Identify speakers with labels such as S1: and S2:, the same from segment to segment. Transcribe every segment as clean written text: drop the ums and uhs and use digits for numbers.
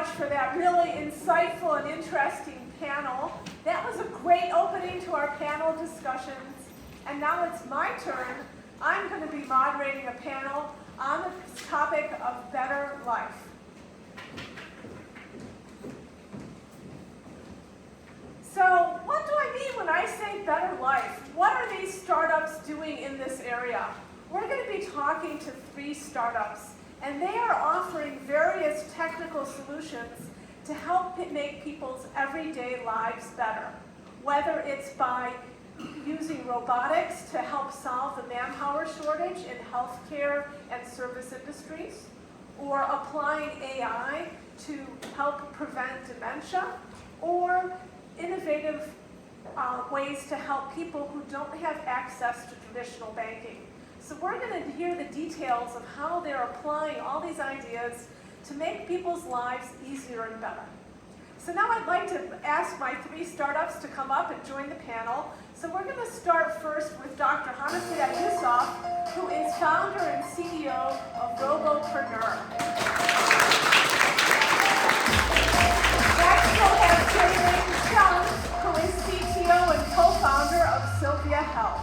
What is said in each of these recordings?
S1: much for that really insightful and interesting panel. That was a great opening to our panel discussions. And now it's my turn. I'm going to be moderating a panel on the topic of better life. So what do I mean when I say better life? What are these startups doing in this area? We're going to be talking to 3 startups, and they are offering various technical solutions to help make people's everyday lives better. Whether it's by using robotics to help solve the manpower shortage in healthcare and service industries, or applying AI to help prevent dementia, or innovative ways to help people who don't have access to traditional banking. So we're going to hear the details of how they're applying all these ideas to make people's lives easier and better. So now I'd like to ask my 3 startups to come up and join the panel. So we're going to start first with Dr. Hanafiya Yusuf, who is founder and CEO of Robopreneur. Next we'll have Jae-Ling Chung, who is CTO and co-founder of Sylvia Health.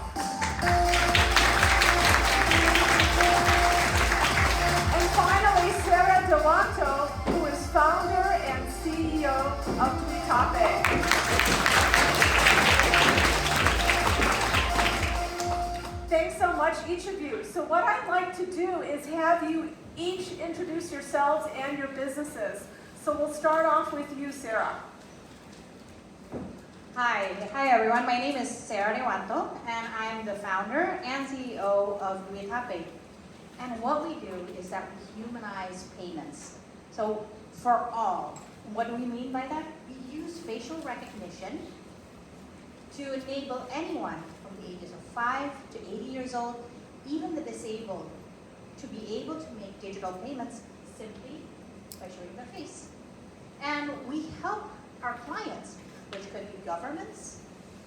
S1: And finally, Sarah Dewanto, who is founder and CEO of Tuitape. Thanks so much, each of you. So what I'd like to do is have you each introduce yourselves and your businesses. So we'll start off with you, Sarah.
S2: Hi everyone. My name is Sarah Dewanto, and I'm the founder and CEO of Tuitape. And what we do is that we humanize payments. So for all, what do we mean by that? We use facial recognition to enable anyone from the ages of 5 to 80 years old, even the disabled, to be able to make digital payments simply by showing their face. And we help our clients, which could be governments,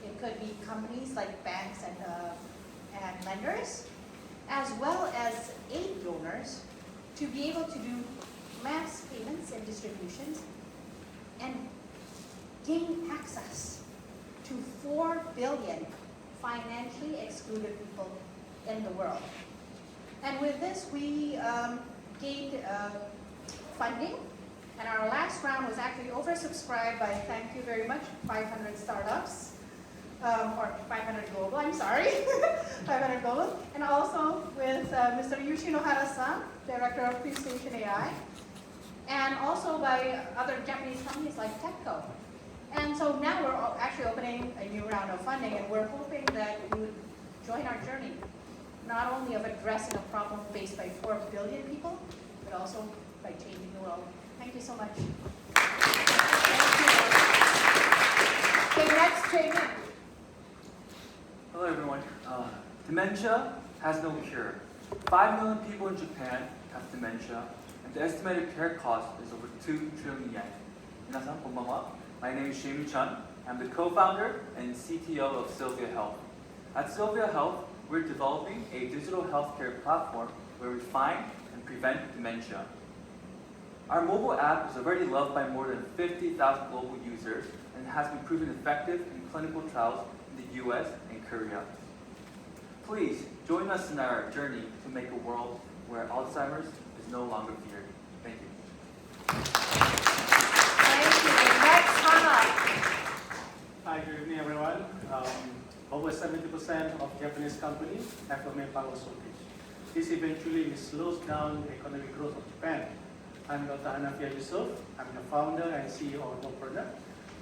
S2: it could be companies like banks and lenders, as well as aid donors, to be able to do mass payments and distributions and gain access to 4 billion financially excluded people in the world. And with this, we gained funding, and our last round was actually oversubscribed by, thank you very much, 500 startups. Or 500 global, I'm sorry, 500 global, and also with Mr. Yushi Nohara-san, Director of Prestation AI, and also by other Japanese companies like TechCo. And so now we're actually opening a new round of funding, and we're hoping that you would join our journey, not only of addressing a problem faced by 4 billion people, but also by changing the world. Thank you so much.
S1: Okay, next, Jae-Ling.
S3: Hello everyone. Dementia has no cure. 5 million people in Japan have dementia, and the estimated care cost is over 2 trillion yen. Minasan, konbanwa. My name is Jae-Ling Chung. I'm the co-founder and CTO of Sylvia Health. At Sylvia Health, we're developing a digital healthcare platform where we find and prevent dementia. Our mobile app is already loved by more than 50,000 global users and has been proven effective in clinical trials in the US and Korea. Please join us in our journey to make a world where Alzheimer's is no longer feared. Thank you.
S1: Thank you. Next, Hana.
S4: Hi, good evening everyone. Over 70% of Japanese companies have a manpower shortage. This eventually slows down the economic growth of Japan. I'm Dr. Hanafiya Yusuf. I'm the founder and CEO of Robopreneur.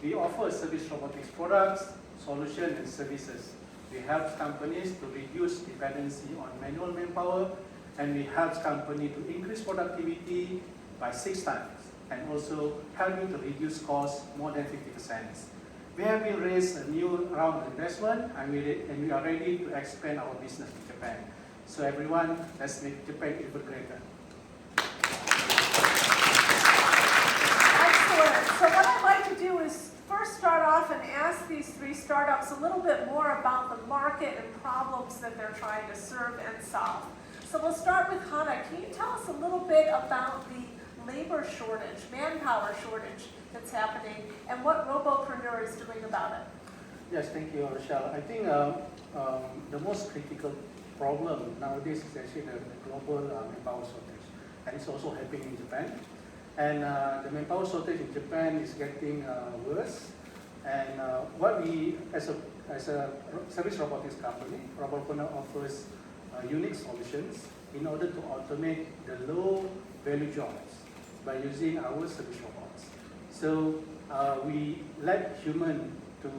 S4: We offer service robotics products, solutions, and services. We help companies to reduce dependency on manual manpower, and we help companies to increase productivity by 6 times, and also helping to reduce costs more than 50%. We have been raised a new round of investment, and we are ready to expand our business in Japan. So everyone, let's make Japan even greater.
S1: Excellent. So what I'd like to do is first start off and ask these 3 startups a little bit more about the market and problems that they're trying to serve and solve. So we'll start with Hana. Can you tell us a little bit about the labor shortage, manpower shortage that's happening, and what Robopreneur is doing about it.
S4: Yes, thank you, Rochelle. I think the most critical problem nowadays is actually the global manpower shortage, and it's also happening in Japan. And the manpower shortage in Japan is getting worse. And what we, as a service robotics company, Robopreneur offers unique solutions in order to automate the low value jobs by using our service robots. So we let human to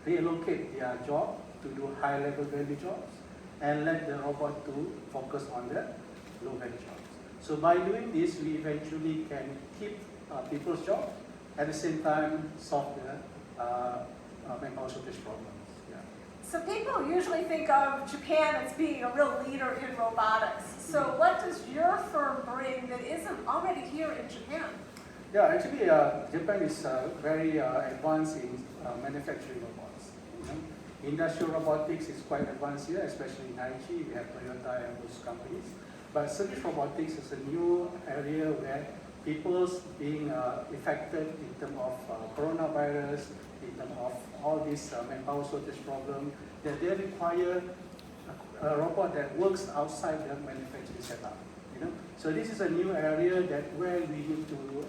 S4: reallocate their job to do high level value jobs and let the robot to focus on the low value jobs. So by doing this, we eventually can keep people's job, at the same time solve the manpower shortage problems. Yeah.
S1: So people usually think of Japan as being a real leader in robotics. So what does your firm bring that isn't already here in Japan?
S4: Yeah, actually, Japan is very advanced in manufacturing robots. You know? Industrial robotics is quite advanced here, especially in Aichi. We have Toyota and those companies. But service robotics is a new area where people's being affected in terms of coronavirus, in terms of all these manpower shortage problem, that they require a robot that works outside the manufacturing setup. You know? So this is a new area that where we need to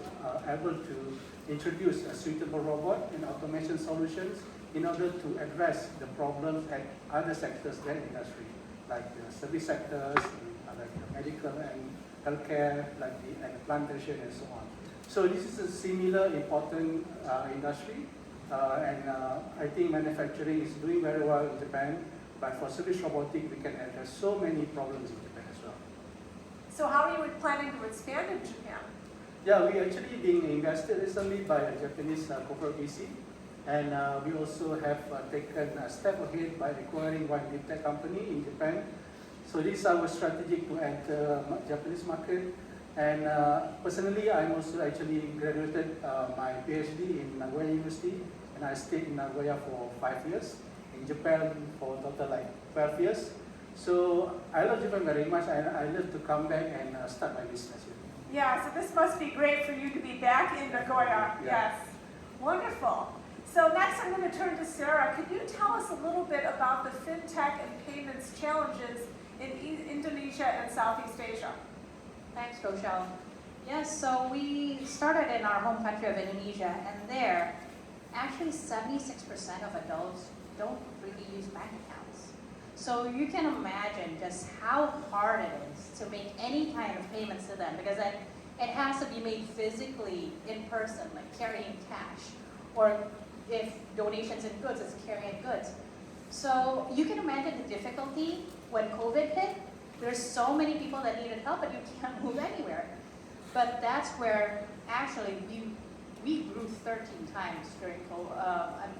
S4: able to introduce a suitable robot and automation solutions in order to address the problems at other sectors than industry, like the service sectors, like the medical and healthcare, like the plantation and so on. So this is a similar important industry, and I think manufacturing is doing very well in Japan, but for service robotics we can address so many problems in Japan as well.
S1: So how are you planning to expand in Japan?
S4: Yeah, we actually being invested recently by a Japanese corporate VC, and we also have taken a step ahead by acquiring one big tech company in Japan. So this is our strategy to enter Japanese market. And personally, I'm also actually graduated my PhD in Nagoya University, and I stayed in Nagoya for 5 years, in Japan for total like 12 years. So I love Japan very much, and I love to come back and start my business here.
S1: Yeah, so this must be great for you to be back in Nagoya.
S4: Yeah.
S1: Yes. Wonderful. So next I'm going to turn to Sarah. Could you tell us a little bit about the fintech and payments challenges in Indonesia and Southeast Asia?
S2: Thanks, Rochelle. Yes, so we started in our home country of Indonesia, and there, actually 76% of adults don't really use bank accounts. So you can imagine just how hard it is to make any kind of payments to them, because it has to be made physically in person, like carrying cash, or if donations in goods, it's carrying goods. So you can imagine the difficulty when COVID hit. There's so many people that needed help, but you can't move anywhere. But that's where actually we grew 13 times during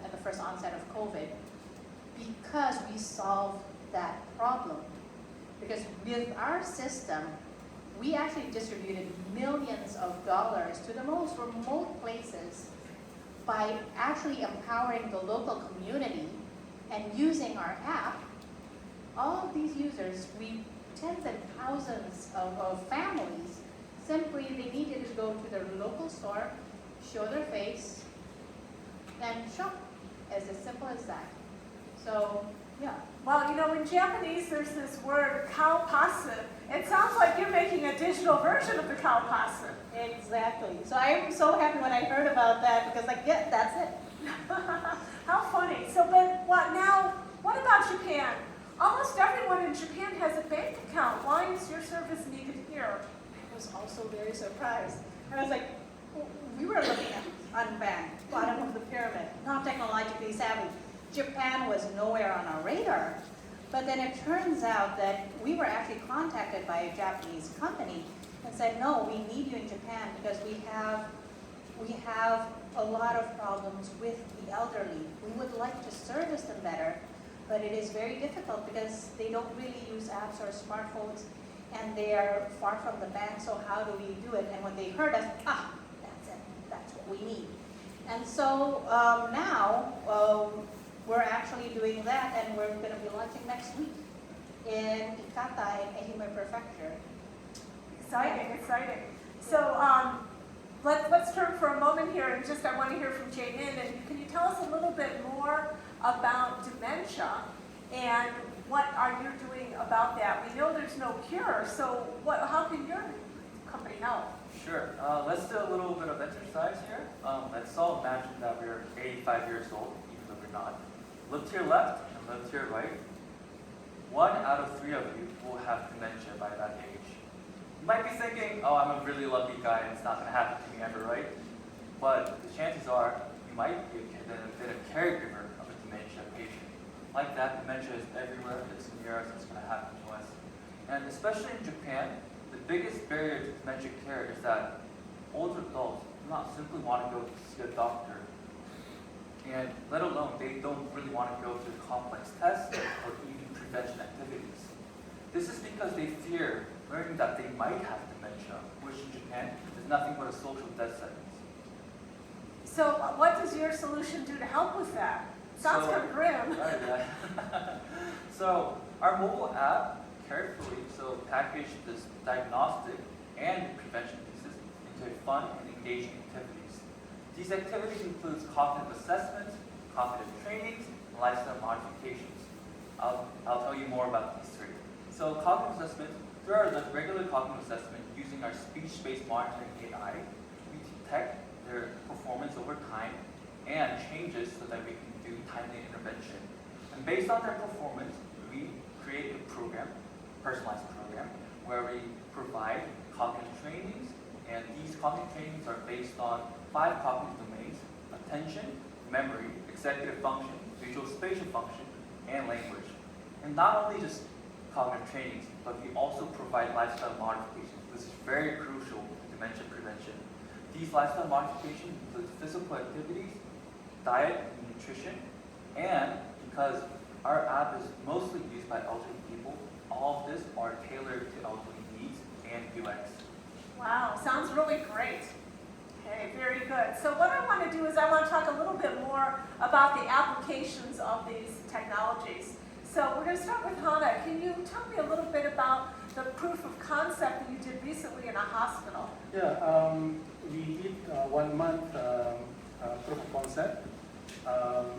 S2: at the first onset of COVID, because we solved that problem. Because with our system, we actually distributed millions of dollars to the most remote places by actually empowering the local community and using our app. All of these users, tens and thousands of families, simply they needed to go to their local store, show their face, and shop. As simple as that. So, yeah.
S1: Well, you know, in Japanese there's this word, kaopasu. It sounds like you're making a digital version of the kaopasu.
S2: Exactly. So I'm so happy when I heard about that, because like, yeah, that's it.
S1: How funny. So, but what about Japan? Almost everyone in Japan has a bank account. Why is your service needed here?
S2: I was also very surprised. I was like, we were looking at unbanked, bottom of the pyramid, not technologically savvy. Japan was nowhere on our radar. But then it turns out that we were actually contacted by a Japanese company and said, no, we need you in Japan because we have a lot of problems with the elderly. We would like to service them better, but it is very difficult because they don't really use apps or smartphones, and they are far from the bank, so how do we do it? And when they heard us, that's it, that's what we need. And so now we're actually doing that, and we're going to be launching next week in Ikata in Ehime Prefecture.
S1: Exciting, exciting. So let's turn for a moment here and just I want to hear from Jae-in. And can you tell us a little bit more about dementia and what are you doing about that? We know there's no cure, so how can your company help?
S3: Sure. Let's do a little bit of exercise here. Let's all imagine that we're 85 years old, even though we're not. Look to your left and look to your right. 1 out of 3 of you will have dementia by that age. You might be thinking, oh, I'm a really lucky guy and it's not going to happen to me ever, right? But the chances are you might be a caregiver of a dementia patient. Like that, dementia is everywhere, it's near us, it's going to happen to us. And especially in Japan, the biggest barrier to dementia care is that older adults do not simply want to go see a doctor, and let alone they don't really want to go through complex tests or even prevention activities. This is because they fear learning that they might have dementia, which in Japan is nothing but a social death sentence.
S1: So what does your solution do to help with that? Sounds kind of grim.
S3: Right, yeah. So our mobile app carefully packaged this diagnostic and prevention pieces into fun and engaging activities. These activities include cognitive assessments, cognitive trainings, and lifestyle modifications. I'll tell you more about these 3. So cognitive assessment, through our regular cognitive assessment using our speech-based monitoring AI, we detect their performance over time and changes so that we can do timely intervention. And based on their performance, we create a program, personalized program, where we provide cognitive trainings, and these cognitive trainings are based on 5 cognitive domains: attention, memory, executive function, visual spatial function, and language. And not only just cognitive trainings, but we also provide lifestyle modifications. This is very crucial in dementia prevention. These lifestyle modifications include physical activities, diet and nutrition, and because our app is mostly used by elderly people, all of this are tailored to elderly needs and UX.
S1: Wow, sounds really great. Okay, very good. So what I want to do is I want to talk a little bit more about the applications of these technologies. So we're going to start with Hana. Can you tell me a little bit about the proof of concept that you did recently in a hospital?
S4: Yeah, we did 1 month proof of concept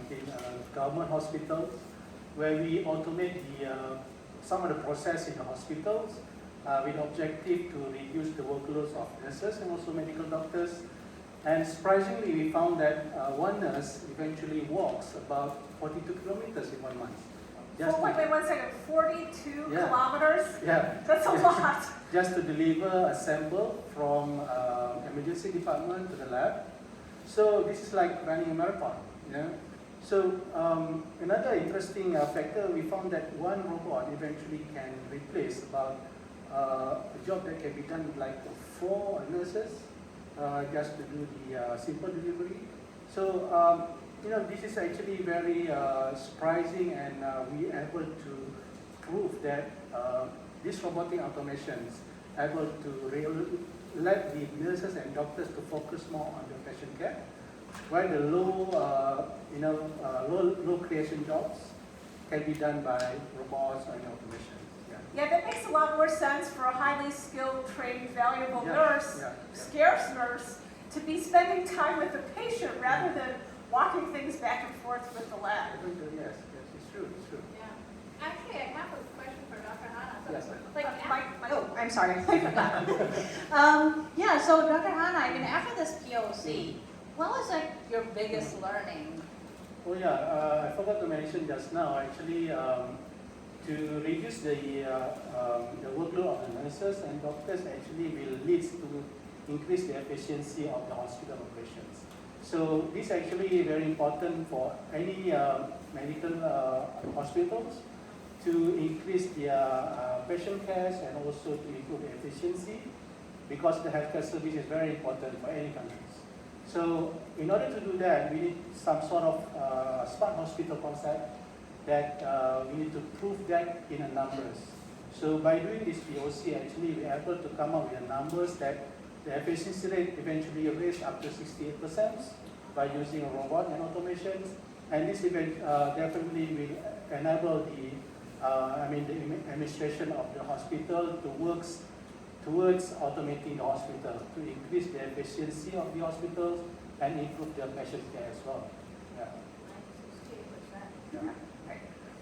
S4: in government hospitals where we automate some of the process in the hospitals with the objective to reduce the workloads of nurses and also medical doctors. And surprisingly, we found that one nurse eventually walks about 42 kilometers in 1 month.
S1: Wait 1 second, 42 kilometers?
S4: Yeah.
S1: That's a lot.
S4: Just to deliver a sample from emergency department to the lab. So this is like running a marathon, you know. So another interesting factor, we found that one robot eventually can replace about a job that can be done with like 4 nurses just to do the simple delivery. So you know, this is actually very surprising, and we are able to prove that these robotic automations are able to let the nurses and doctors to focus more on the patient care, while the low creation jobs can be done by robots and automations.
S1: Yeah, that makes a lot more sense for a highly skilled, trained, valuable nurse, scarce nurse, to be spending time with the patient rather than walking things back and forth with the lab.
S4: Yes, it's true, it's true.
S5: Yeah. Actually, I have a question for Dr. Hana. So,
S4: Yes.
S5: like,
S2: Oh, I'm sorry. I forgot. Yeah, so Dr. Hana, I mean, after this POC, what was like your biggest learning?
S4: Oh yeah, I forgot to mention just now, actually, to reduce the workload of the nurses and doctors actually will lead to increase the efficiency of the hospital operations. So this is actually very important for any medical hospitals to increase their patient care and also to improve the efficiency, because the healthcare service is very important for any countries. So in order to do that, we need some sort of smart hospital concept that we need to prove that in the numbers. So by doing this POC, actually we are able to come up with the numbers that the efficiency rate eventually raised up to 68% by using a robot and automations. And this event definitely will enable the administration of the hospital to work towards automating the hospital to increase the efficiency of the hospitals and improve their patient care as well. Yeah.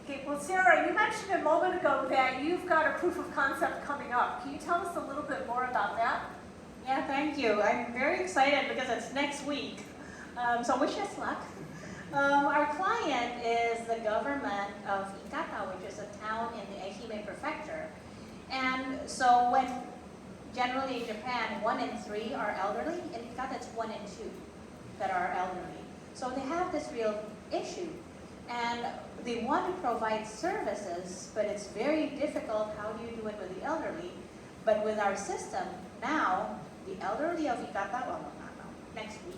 S1: Okay, well, Sarah, you mentioned a moment ago that you've got a proof of concept coming up. Can you tell us a little bit more about that?
S2: Yeah, thank you. I'm very excited because it's next week. So wish us luck. Our client is the government of Ikata, which is a town in the Aichi prefecture. And so when generally in Japan, 1 in 3 are elderly. In Ikata, it's 1 in 2 that are elderly. So they have this real issue. And they want to provide services, but it's very difficult. How do you do it with the elderly? But with our system, now, the elderly of Ikata, well, no, not now, next week,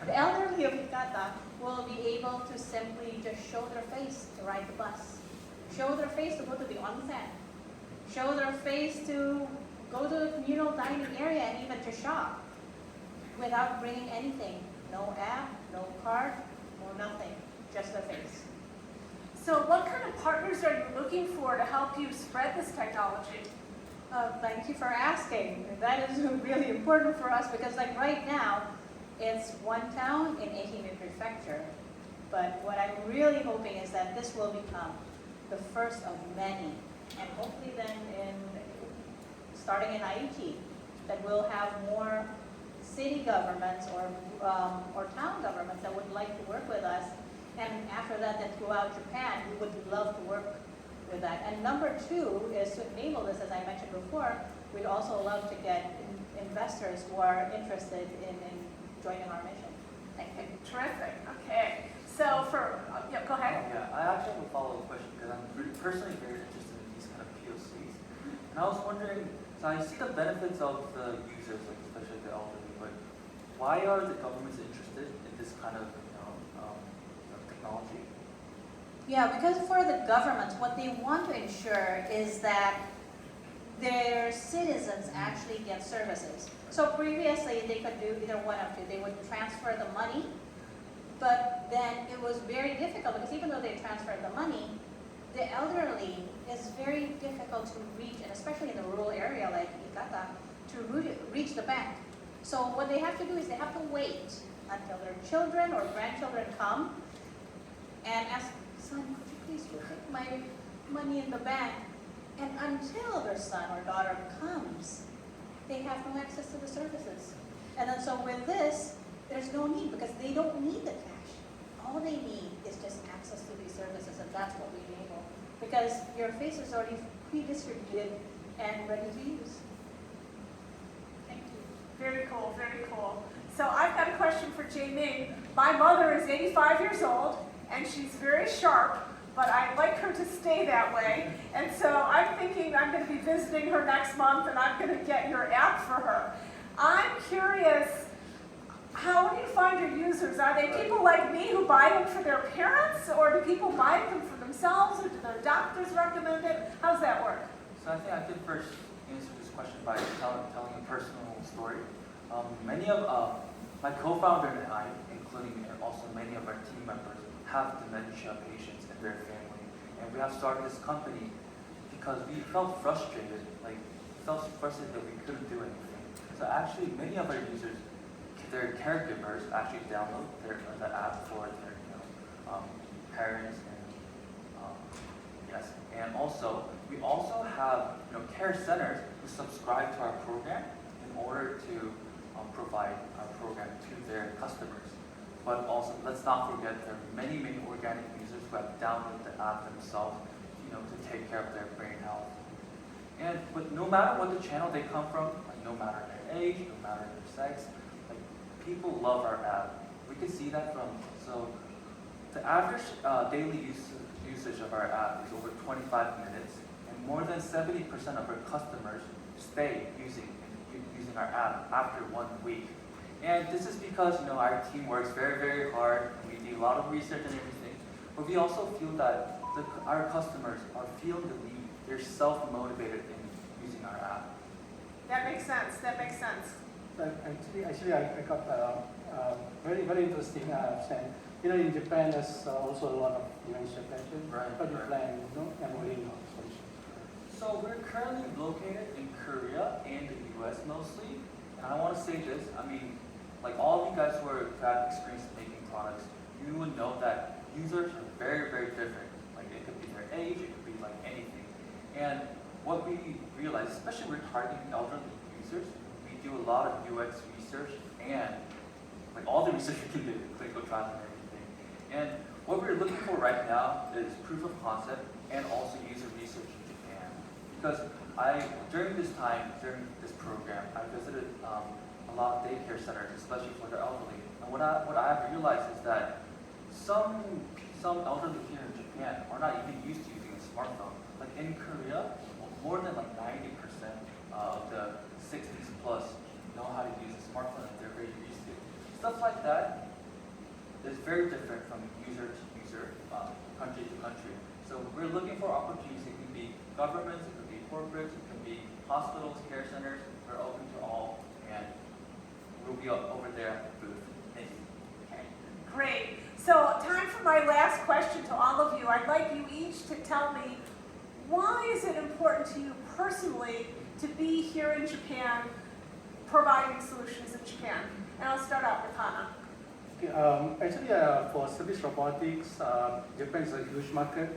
S2: the elderly of Ikata will be able to simply just show their face to ride the bus, show their face to go to the onsen, show their face to go to the communal dining area and even to shop without bringing anything. No app, no card, no nothing, just their face.
S1: So what kind of partners are you looking for to help you spread this technology?
S2: Thank you for asking. That is really important for us because like right now, it's one town in Ehime Prefecture. But what I'm really hoping is that this will become the first of many. And hopefully then starting in Aichi, that we'll have more city governments or town governments that would like to work with us. And after that, then throughout Japan, we would love to work with that. And number 2 is to enable this, as I mentioned before, we'd also love to get investors who are interested in joining our mission. Thank you.
S1: Terrific, okay. So yeah, go ahead.
S3: Yeah, I actually have a follow-up question because I'm personally very interested in these kind of POCs. And I was wondering, so I see the benefits of the users, like especially the elderly, but why are the governments interested in this kind of technology?
S2: Yeah, because for the governments, what they want to ensure is that their citizens actually get services. So previously, they could do either one of two. They would transfer the money, but then it was very difficult because even though they transferred the money, the elderly is very difficult to reach, and especially in the rural area like Ikata, to reach the bank. So what they have to do is they have to wait until their children or grandchildren come and ask, son, could you please go take my money in the bank? And until their son or daughter comes, they have no access to the services. And then so with this, there's no need because they don't need the cash. All they need is just access to these services, and that's what we enable. Because your face is already pre-distributed and ready to use. Thank you.
S1: Very cool, very cool. So I've got a question for Jay Ming. My mother is 85 years old, and she's very sharp, but I'd like her to stay that way. And so I'm thinking I'm going to be visiting her next month, and I'm going to get your app for her. I'm curious, how do you find your users? Are they people like me who buy them for their parents, or do people buy them for themselves, or do their doctors recommend it? How does that work?
S3: So I think I could first answer this question by telling a personal story. Many of my co-founder and I, including also many of our team members, have dementia patients in their family, and we have started this company because we felt frustrated, that we couldn't do anything. So actually, many of our users, their caregivers, actually download the app for their parents and yes, and also we also have care centers who subscribe to our program in order to provide our program to their customers. But also, let's not forget there are many, many organic users who have downloaded the app themselves, to take care of their brain health. But no matter what the channel they come from, like no matter their age, no matter their sex, like people love our app. We can see that so the average daily usage of our app is over 25 minutes, and more than 70% of our customers stay using our app after 1 week. And this is because our team works very, very hard, and we do a lot of research and everything. But we also feel that our customers are feeling the need. They're self-motivated in using our app.
S1: That makes sense. That makes sense.
S4: Actually, I got very, very interesting saying. In Japan, there's also a lot of dementia patients.
S3: Right,
S4: How do you
S3: right.
S4: plan, enrolling solutions?
S3: So we're currently located in Korea and the US mostly. And I want to say this, I mean, like all of you guys who have experience making products, you would know that users are very, very different. Like it could be their age, it could be like anything. And what we realize, especially we're targeting elderly users, we do a lot of UX research and like all the research we can do, clinical trials and everything. And what we're looking for right now is proof of concept and also user research in Japan. Because during this program, I visited a lot of daycare centers, especially for the elderly. And what I have realized is that some elderly here in Japan are not even used to using a smartphone. Like in Korea, more than like 90% of the 60s plus know how to use a smartphone and they're very used to it. Stuff like that is very different from user to user, country to country. So we're looking for opportunities. It can be governments, it could be corporates, it can be hospitals, care centers. We're open to all, and we'll be over there at the booth. Thank you.
S1: Okay, great. So time for my last question to all of you. I'd like you each to tell me, why is it important to you personally to be here in Japan providing solutions in Japan? And I'll start out with Hana.
S4: Okay, actually, for service robotics, Japan is a huge market.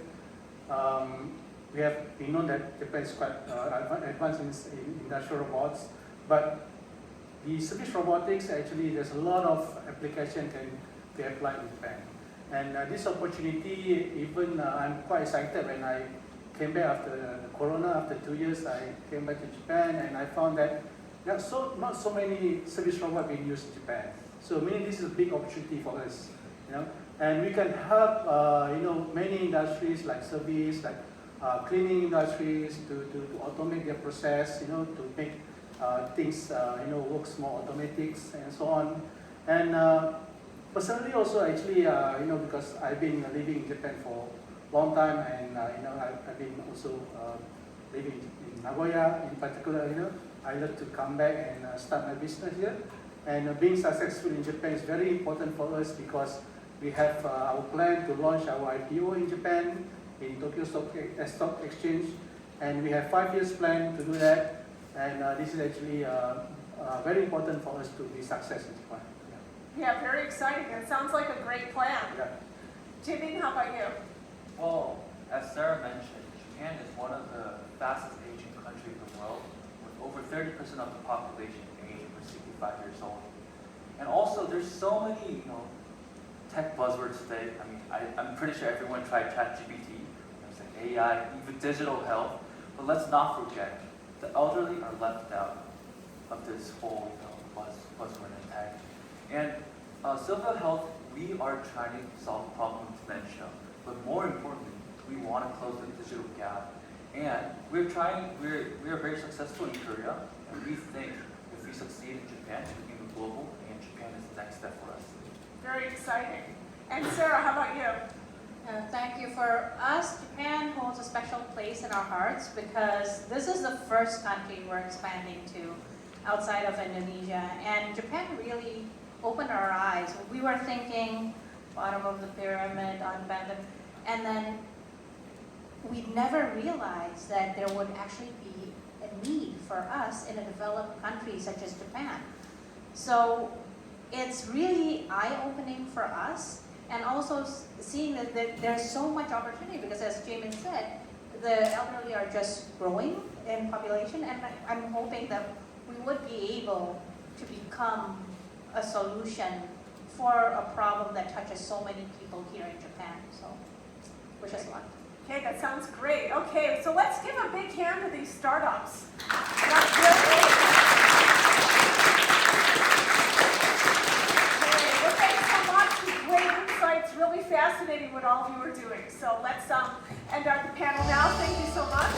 S4: We know that Japan is quite advanced in industrial robots, but the service robotics, actually, there's a lot of application can be applied in Japan. And this opportunity, even I'm quite excited when I came back after Corona, after 2 years, I came back to Japan and I found that not so many service robots being used in Japan. So meaning this is a big opportunity for us, and we can help many industries like service, like cleaning industries to automate their process, to make things works more automatics and so on. And personally also actually because I've been living in Japan for a long time, and I've been also living in Nagoya in particular. I love to come back and start my business here. And being successful in Japan is very important for us because we have our plan to launch our IPO in Japan, in Tokyo Stock Exchange, and we have 5 years plan to do that. And this is actually very important for us to be successful in Japan.
S1: Yeah, very exciting. It sounds like a great plan.
S4: Yeah.
S1: Jimmy, how about you?
S3: Well, as Sarah mentioned, Japan is one of the fastest aging countries in the world, with over 30% of the population aged over 65 years old. And also, there's so many, tech buzzwords today. I mean, I'm pretty sure everyone tried ChatGPT. There's like AI, even digital health. But let's not forget, the elderly are left out of this whole buzzword and tag. And Silva Health, we are trying to solve the problem of dementia. But more importantly, we want to close the digital gap. And we are very successful in Korea, and we think if we succeed in Japan, we can go global, and Japan is the next step for us.
S1: Very exciting. And Sarah, how about you?
S2: Thank you. For us, Japan holds a special place in our hearts because this is the first country we're expanding to outside of Indonesia. And Japan really opened our eyes. We were thinking bottom of the pyramid, unbended, and then we never realized that there would actually be a need for us in a developed country such as Japan. So it's really eye-opening for us, and also seeing that there's so much opportunity because, as Jamin said, the elderly are just growing in population, and I'm hoping that we would be able to become a solution for a problem that touches so many people here in Japan. So, wish us luck.
S1: Okay, that sounds great. Okay, so let's give a big hand to these startups. That's great. Okay, well, thanks so much. Great insights, really fascinating what all of you are doing. So let's end our panel now. Thank you so much.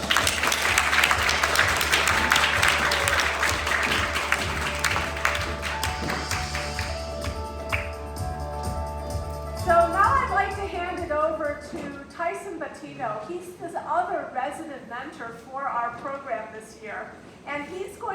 S1: So now I'd like to hand it over to Tyson Battino. He's the other resident mentor for our program this year, and he's going to